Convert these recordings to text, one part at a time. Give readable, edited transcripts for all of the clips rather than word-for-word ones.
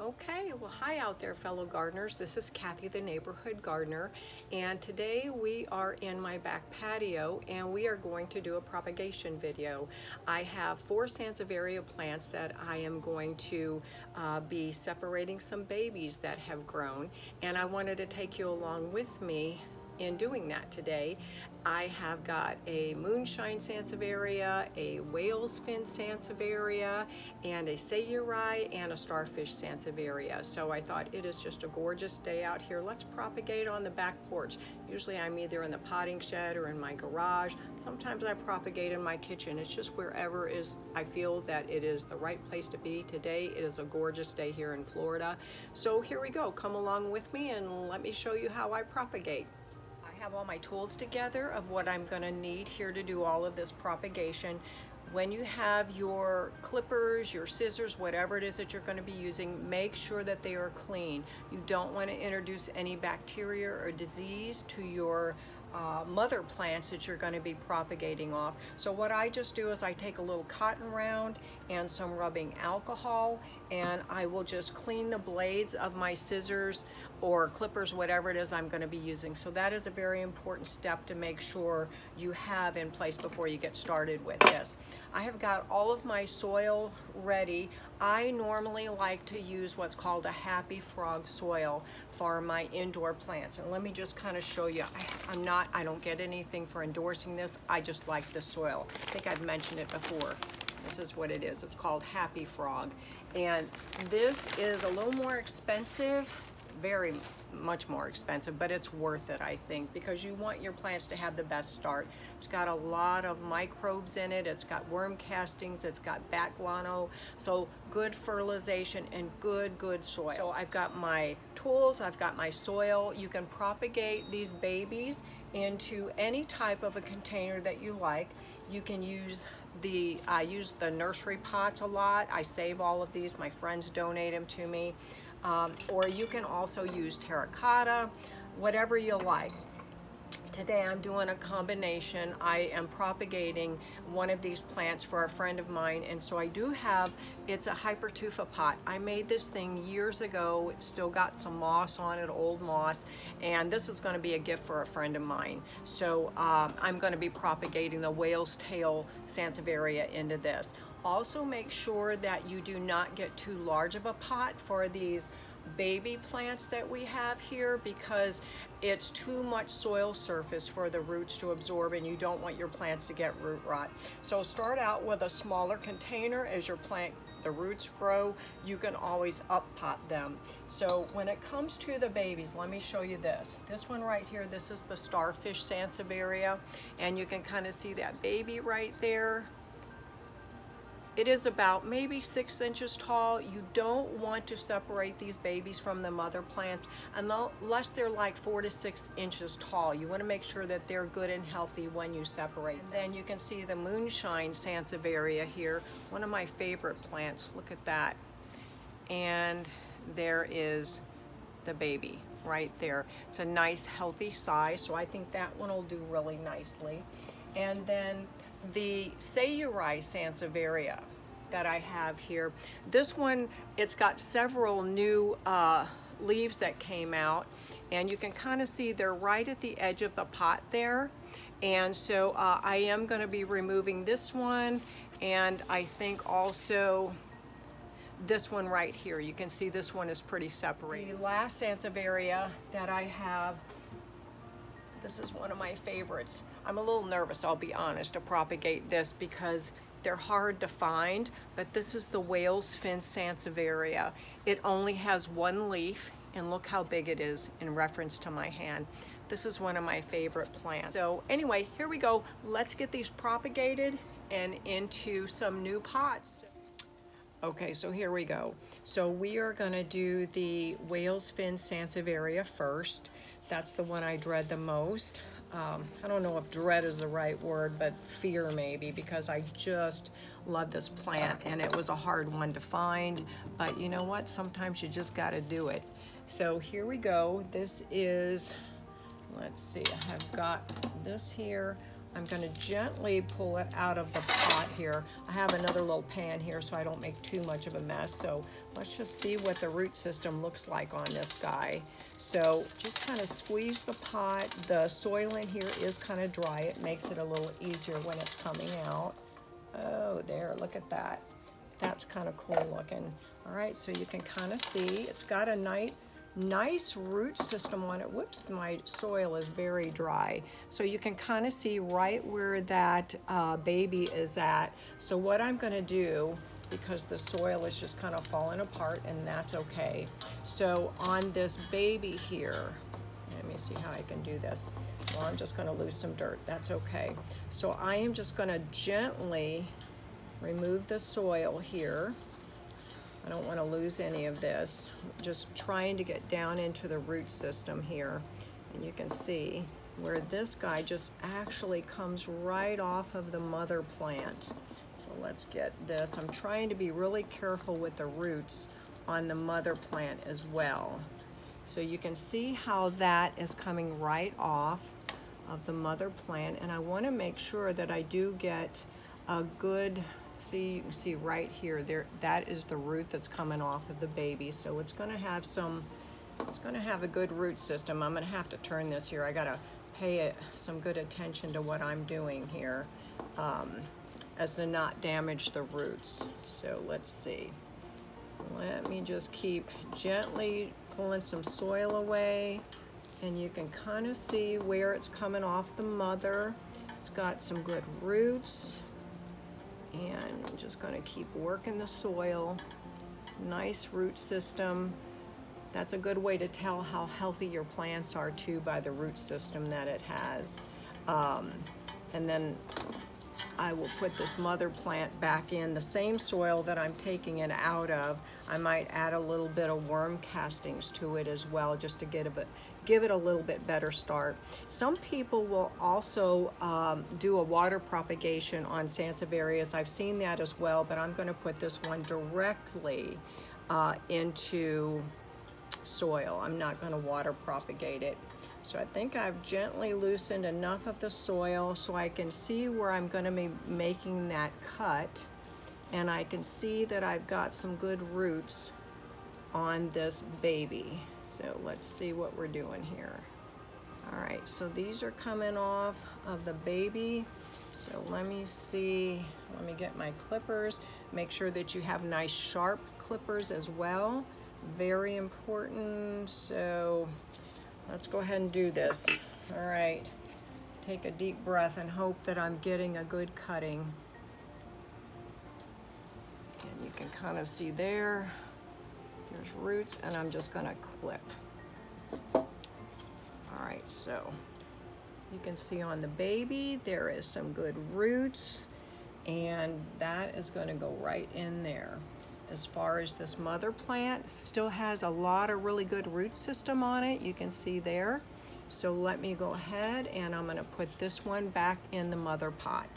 Okay, well, hi out there, fellow gardeners. This is Kathy, the neighborhood gardener, and today we are in my back patio and we are going to do a propagation video. I have 4 Sansevieria plants that I am going to be separating some babies that have grown, and I wanted to take you along with me in doing that today. I have got a moonshine Sansevieria, a whale's fin Sansevieria, and a Sansevierias and a starfish Sansevieria. So I thought it is just a gorgeous day out here. Let's propagate on the back porch. Usually I'm either in the potting shed or in my garage. Sometimes I propagate in my kitchen. It's just wherever I feel that it is the right place to be. Today it is a gorgeous day here in Florida. So here we go. Come along with me and let me show you how I propagate. I have all my tools together of what I'm going to need here to do all of this propagation. When you have your clippers, your scissors, whatever it is that you're going to be using, make sure that they are clean. You don't want to introduce any bacteria or disease to your mother plants that you're going to be propagating off. So what I just do is I take a little cotton round and some rubbing alcohol, and I will just clean the blades of my scissors or clippers, whatever it is I'm going to be using. So that is a very important step to make sure you have in place before you get started with this. I have got all of my soil ready. I normally like to use what's called a Happy Frog soil for my indoor plants. And let me just kind of show you. I don't get anything for endorsing this. I just like the soil. I think I've mentioned it before. This is what it is. It's called Happy Frog. And this is a little more expensive, very much more expensive, but it's worth it, I think, because you want your plants to have the best start. It's got a lot of microbes in it. It's got worm castings. It's got bat guano. So good fertilization and good soil. So I've got my tools. I've got my soil. You can propagate these babies into any type of a container that you like. You can use I use the nursery pots a lot. I save all of these. My friends donate them to me. Or you can also use terracotta, whatever you like. Today I'm doing a combination. I am propagating one of these plants for a friend of mine, and so I do have, it's a hypertufa pot. I made this thing years ago. It's still got some moss on it, old moss, and this is going to be a gift for a friend of mine. So I'm going to be propagating the whale's tail Sansevieria into this. Also make sure that you do not get too large of a pot for these baby plants that we have here, because it's too much soil surface for the roots to absorb, and you don't want your plants to get root rot. So start out with a smaller container. As your plant, the roots grow, you can always up pot them. So when it comes to the babies, let me show you this. This one right here, this is the starfish Sansevieria, and you can kind of see that baby right there. It is about maybe 6 inches tall. You don't want to separate these babies from the mother plants unless they're like 4 to 6 inches tall. You want to make sure that they're good and healthy when you separate. And then you can see the moonshine Sansevieria here, one of my favorite plants. Look at that. And there is the baby right there. It's a nice healthy size, so I think that one will do really nicely. And then the Sansevierias Sansevieria that I have here, this one, it's got several new leaves that came out, and you can kind of see they're right at the edge of the pot there. And so I am going to be removing this one, and I think also this one right here. You can see this one is pretty separated. The last Sansevieria that I have, this is one of my favorites. I'm a little nervous, I'll be honest, to propagate this because they're hard to find, but this is the whale's fin Sansevieria. It only has 1 leaf, and look how big it is in reference to my hand. This is one of my favorite plants. So anyway, here we go. Let's get these propagated and into some new pots. Okay, so here we go. So we are gonna do the whale's fin Sansevieria first. That's the one I dread the most. I don't know if dread is the right word, but fear maybe, because I just love this plant and it was a hard one to find, but you know what? Sometimes you just gotta do it. So here we go. This is, let's see, I've got this here. I'm going to gently pull it out of the pot here. I have another little pan here so I don't make too much of a mess. So let's just see what the root system looks like on this guy. So just kind of squeeze the pot. The soil in here is kind of dry. It makes it a little easier when it's coming out. Oh, there, look at that. That's kind of cool looking. All right, so you can kind of see it's got a nice root system on it. Whoops, my soil is very dry. So you can kind of see right where that baby is at. So what I'm gonna do, because the soil is just kind of falling apart, and that's okay. So on this baby here, let me see how I can do this. Well, I'm just gonna lose some dirt, that's okay. So I am just gonna gently remove the soil here. I don't want to lose any of this. Just trying to get down into the root system here. And you can see where this guy just actually comes right off of the mother plant. So let's get this. I'm trying to be really careful with the roots on the mother plant as well. So you can see how that is coming right off of the mother plant. And I want to make sure that I do get a good, see, you can see right here, there, that is the root that's coming off of the baby. So it's going to have a good root system. I'm going to have to turn this here. I got to pay some good attention to what I'm doing here as to not damage the roots. So let's see. Let me just keep gently pulling some soil away, and you can kind of see where it's coming off the mother. It's got some good roots. And I'm just going to keep working the soil. Nice root system. That's a good way to tell how healthy your plants are too, by the root system that it has. And then I will put this mother plant back in the same soil that I'm taking it out of. I might add a little bit of worm castings to it as well, just to give it a little bit better start. Some people will also do a water propagation on Sansevierias. I've seen that as well, but I'm going to put this one directly into soil. I'm not going to water propagate it. So I think I've gently loosened enough of the soil so I can see where I'm going to be making that cut, and I can see that I've got some good roots on this baby. So let's see what we're doing here. All right, so these are coming off of the baby. So let me see, let me get my clippers. Make sure that you have nice sharp clippers as well. Very important. So let's go ahead and do this. All right, take a deep breath and hope that I'm getting a good cutting. And you can kind of see there's roots, and I'm just gonna clip. All right, so you can see on the baby, there is some good roots, and that is gonna go right in there. As far as this mother plant, still has a lot of really good root system on it, you can see there. So let me go ahead and I'm gonna put this one back in the mother pot.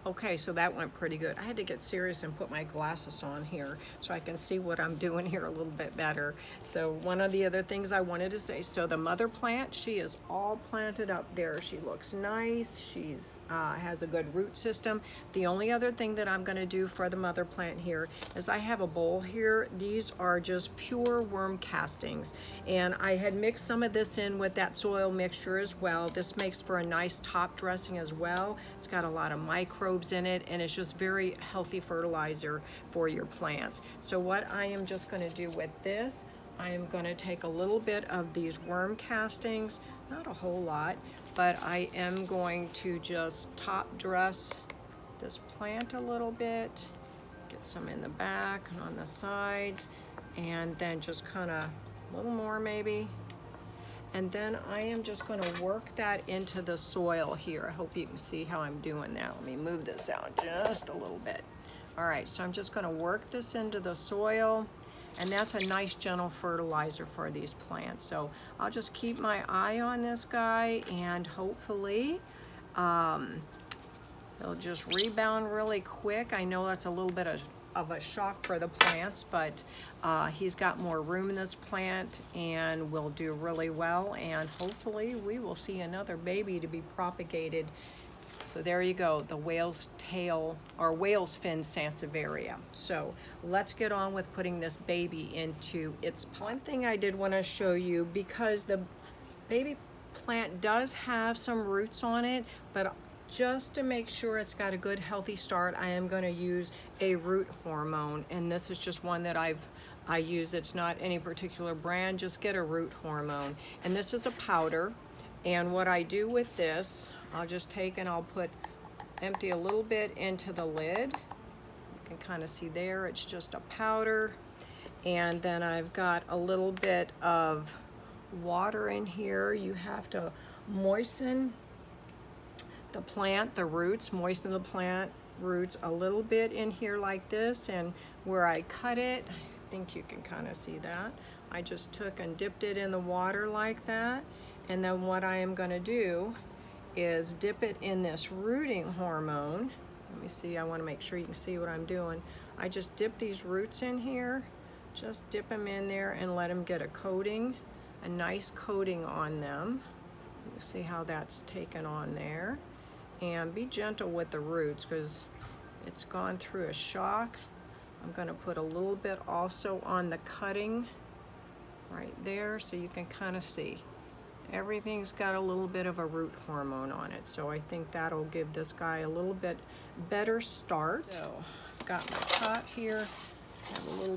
Okay, so that went pretty good. I had to get serious and put my glasses on here so I can see what I'm doing here a little bit better. So one of the other things I wanted to say, so the mother plant, she is all planted up there. She looks nice. She's has a good root system. The only other thing that I'm gonna do for the mother plant here is I have a bowl here. These are just pure worm castings. And I had mixed some of this in with that soil mixture as well. This makes for a nice top dressing as well. It's got a lot of microbes in it, and it's just very healthy fertilizer for your plants. So what I am just going to do with this, I am going to take a little bit of these worm castings, not a whole lot, but I am going to just top dress this plant a little bit, get some in the back and on the sides, and then just kind of a little more maybe. And then I am just going to work that into the soil here. I hope you can see how I'm doing that. Let me move this out just a little bit. All right, so I'm just going to work this into the soil, and that's a nice gentle fertilizer for these plants. So I'll just keep my eye on this guy, and hopefully it'll just rebound really quick. I know that's a little bit of of a shock for the plants, but he's got more room in this plant and will do really well, and hopefully we will see another baby to be propagated. So there you go, the whale's tail or whale's fin Sansevieria. So let's get on with putting this baby into its pot. One thing I did want to show you, because the baby plant does have some roots on it, but just to make sure it's got a good healthy start, I am going to use a root hormone, and this is just one that I use. It's not any particular brand, just get a root hormone. And this is a powder, and what I do with this, I'll just take and I'll empty a little bit into the lid. You can kind of see there, it's just a powder. And then I've got a little bit of water in here. You have to moisten the plant, the roots, moisten the plant roots a little bit in here like this, and where I cut it, I think you can kind of see that. I just took and dipped it in the water like that, and then what I am going to do is dip it in this rooting hormone. Let me see, I want to make sure you can see what I'm doing. I just dip these roots in here, just dip them in there and let them get a coating, a nice coating on them. You see how that's taken on there. And be gentle with the roots because it's gone through a shock. I'm going to put a little bit also on the cutting right there so you can kind of see. Everything's got a little bit of a root hormone on it, so I think that'll give this guy a little bit better start. So I've got my pot here. I have a little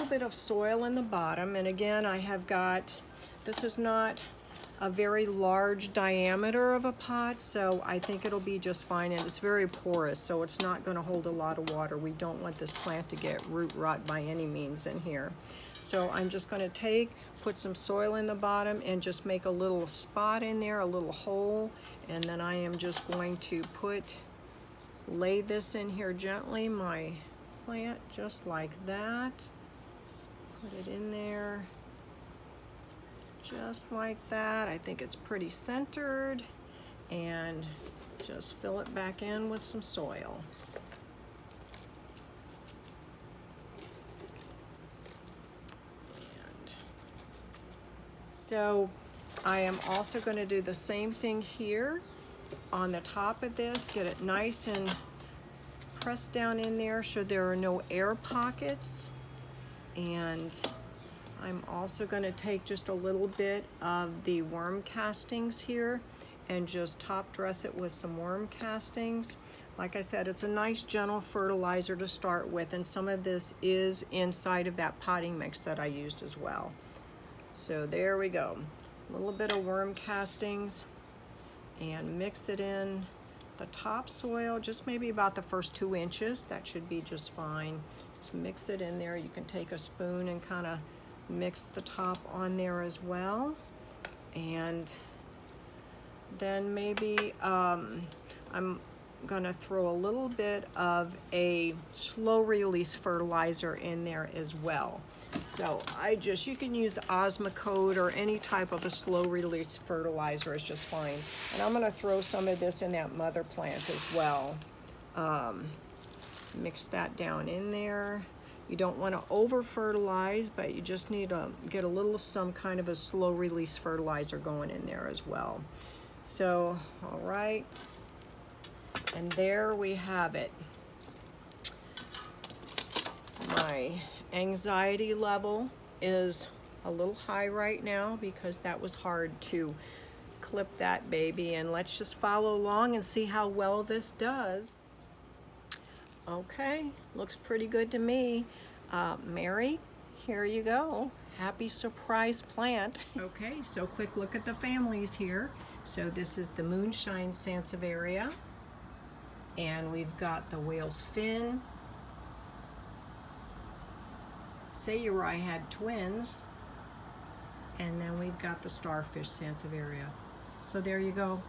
bit of soil in the bottom, and again I have got, this is not a very large diameter of a pot, so I think it'll be just fine, and it's very porous, so it's not going to hold a lot of water. We don't want this plant to get root rot by any means in here. So I'm just going to put some soil in the bottom and just make a little spot in there, a little hole, and then I am just going to lay this in here gently, my plant, just like that. Put it in there, just like that. I think it's pretty centered, and just fill it back in with some soil. So I am also going to do the same thing here on the top of this, get it nice and pressed down in there so there are no air pockets. And I'm also going to take just a little bit of the worm castings here and just top dress it with some worm castings. Like I said, it's a nice gentle fertilizer to start with, and some of this is inside of that potting mix that I used as well. So there we go, a little bit of worm castings, and mix it in the topsoil, just maybe about the first 2 inches. That should be just fine. Just mix it in there. You can take a spoon and kind of mix the top on there as well. And then maybe I'm gonna throw a little bit of a slow release fertilizer in there as well. So you can use Osmocote or any type of a slow release fertilizer is just fine. And I'm gonna throw some of this in that mother plant as well. Mix that down in there. You don't want to over fertilize, but you just need to get some kind of a slow release fertilizer going in there as well. So, all right. And there we have it. My anxiety level is a little high right now because that was hard to clip that baby, and let's just follow along and see how well this does. Okay, looks pretty good to me. Mary, here you go. Happy surprise plant. Okay, so quick look at the families here. So this is the Moonshine Sansevieria, and we've got the whale's fin. Sayuri had twins, and then we've got the starfish Sansevieria. So there you go,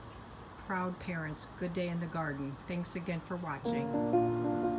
proud parents. Good day in the garden. Thanks again for watching.